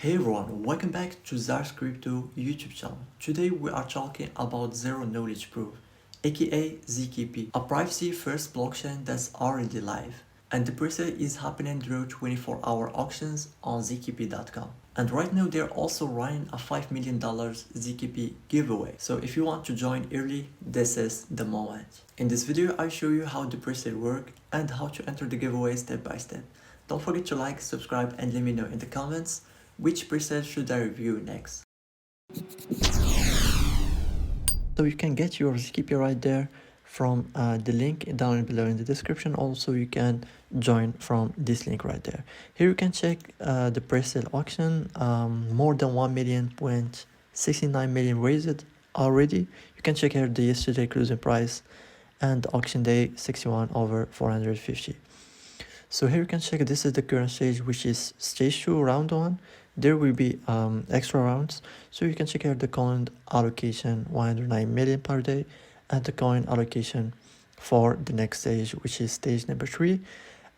Hey everyone, welcome back to Zarx Crypto YouTube channel. Today we are talking about Zero Knowledge Proof, aka ZKP, a privacy first blockchain that's already live. And the presale is happening through 24-hour auctions on zkp.com. And right now they're also running a $5 million ZKP giveaway. So if you want to join early, this is the moment. In this video, I'll show you how the presale works and how to enter the giveaway step by step. Don't forget to like, subscribe, and let me know in the comments which presale should I review next. So you can get your ZKP right there from the link down below in the description. Also, you can join from this link right there. Here you can check the presale auction. More than 1.69 million raised already. You can check here the yesterday closing price and auction day 61 over 450. So here you can check this is the current stage, which is stage 2 round 1. There will be extra rounds, so you can check out the coin allocation 109 million per day and the coin allocation for the next stage, which is stage number 3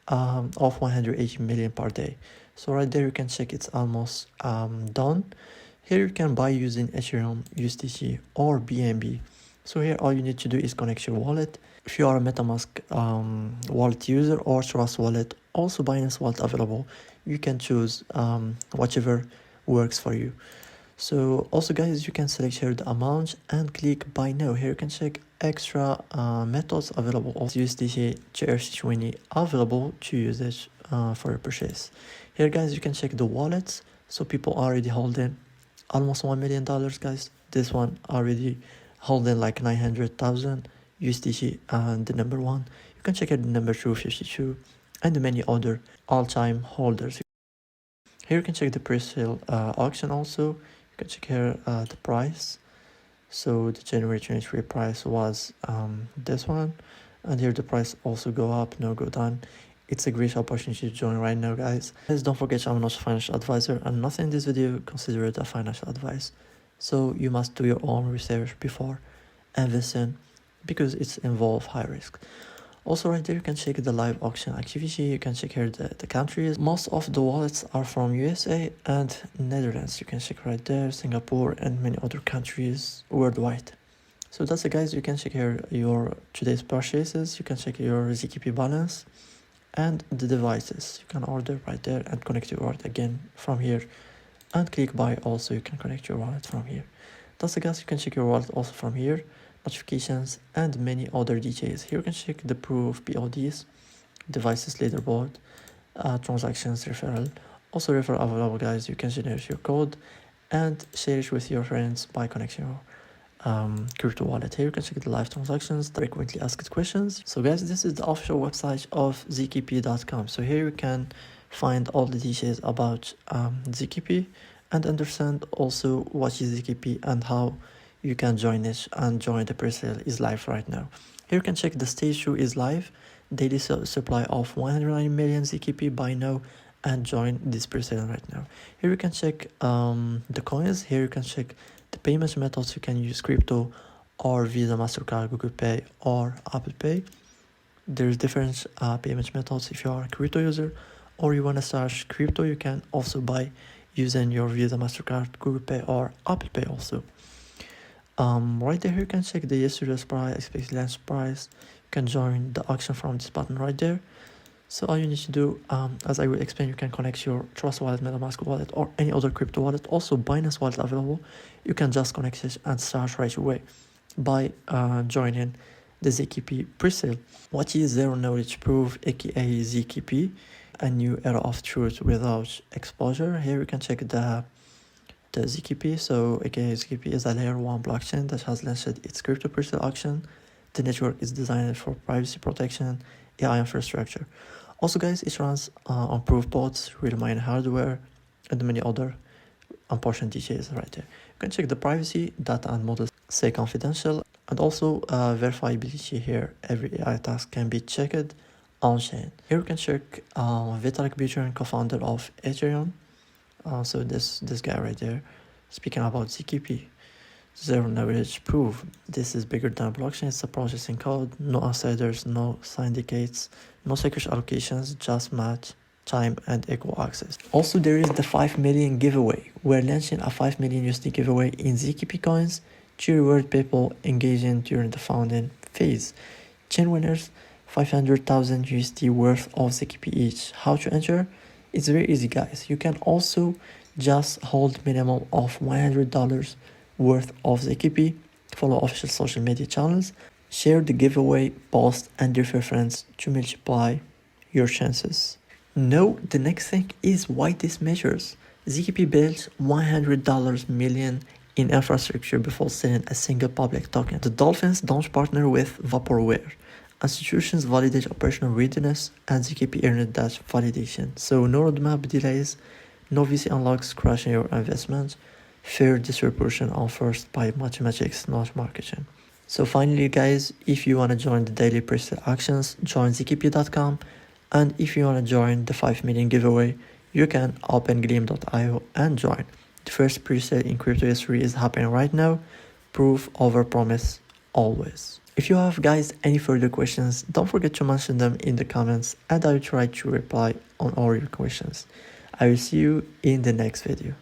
of 180 million per day. So right there you can check it's almost done. Here you can buy using Ethereum, USDC or BNB. So here all you need to do is connect your wallet. If you are a MetaMask wallet user or Trust wallet, also Binance wallet available, you can choose whichever works for you. So also guys, you can select here the amount and click buy now. Here you can check extra methods available. Also USDC TRC20 available to use it for your purchase. Here guys, you can check the wallets. So people already holding almost $1 million guys. This one already holding like 900,000 USDC and the number 1. You can check out the number 252 and many other all-time holders. Here you can check the presale auction also. You can check here the price. So the January 23 price was this one, and here the price also go up, no go down. It's a great opportunity to join right now guys. Please don't forget I'm not a financial advisor and nothing in this video considered a financial advice. So you must do your own research before investing because it's involve high risk. Also right there you can check the live auction activity. You can check here the countries. Most of the wallets are from USA and Netherlands. You can check right there Singapore and many other countries worldwide. So that's it guys. You can check here your today's purchases. You can check your ZKP balance and the devices. You can order right there and connect your wallet again from here and click buy. Also you can connect your wallet from here. That's it guys. You can check your wallet also from here, notifications and many other details. Here you can check the proof of PODs, devices leaderboard, transactions, referral. Also referral available guys. You can generate your code and share it with your friends by connecting your crypto wallet. Here you can check the live transactions, the frequently asked questions. So guys, this is the official website of zkp.com. So here you can find all the details about ZKP and understand also what is ZKP and how you can join it and join the presale is live right now. Here you can check the stage 2 is live, daily supply of 190 million ZKP buy now and join this presale right now. Here you can check the coins. Here you can check the payment methods. You can use crypto or Visa, MasterCard, Google Pay or Apple Pay. There's different payment methods. If you are a crypto user or you want to start crypto, you can also buy using your Visa, MasterCard, Google Pay or Apple Pay also. Right there you can check the yesterday's price, expected launch price. You can join the auction from this button right there. So all you need to do, as I will explain, you can connect your Trust wallet, MetaMask wallet or any other crypto wallet. Also Binance wallet available. You can just connect it and start right away by joining the ZKP presale. What is Zero Knowledge Proof, aka ZKP? A new era of truth without exposure. Here you can check the ZKP. So aka ZKP is a layer 1 blockchain that has launched its crypto presale auction. The network is designed for privacy protection, AI infrastructure. Also guys, it runs on proof bots, real mine hardware and many other important details right there. You can check the privacy, data and models stay confidential, and also verifiability here. Every AI task can be checked on chain. Here you can check Vitalik Buterin, co-founder of Ethereum. So this guy right there, speaking about ZKP, Zero Knowledge Proof. This is bigger than a blockchain. It's a processing code, no outsiders, no syndicates, no secret allocations, just match time and equal access. Also, there is the 5 million giveaway. We're launching a 5 million USD giveaway in ZKP coins to reward people engaging during the founding phase. 10 winners, 500,000 USD worth of ZKP each. How to enter? It's very easy, guys. You can also just hold minimum of $100 worth of ZKP, follow official social media channels, share the giveaway post and refer friends to multiply your chances. Now, the next thing is why this matters. ZKP built $100 million in infrastructure before selling a single public token. The Dolphins don't partner with Vaporware. Institutions validate operational readiness, and ZKP earned that validation. So no roadmap delays, no VC unlocks crashing your investment, fair distribution offers by mathematics, not marketing. So finally, guys, if you want to join the daily Presale actions, join zkp.com. And if you want to join the 5 million giveaway, you can open gleam.io and join. The first pre-sale in crypto history is happening right now. Proof over promise always. If you have, guys, any further questions, don't forget to mention them in the comments and I will try to reply on all your questions. I will see you in the next video.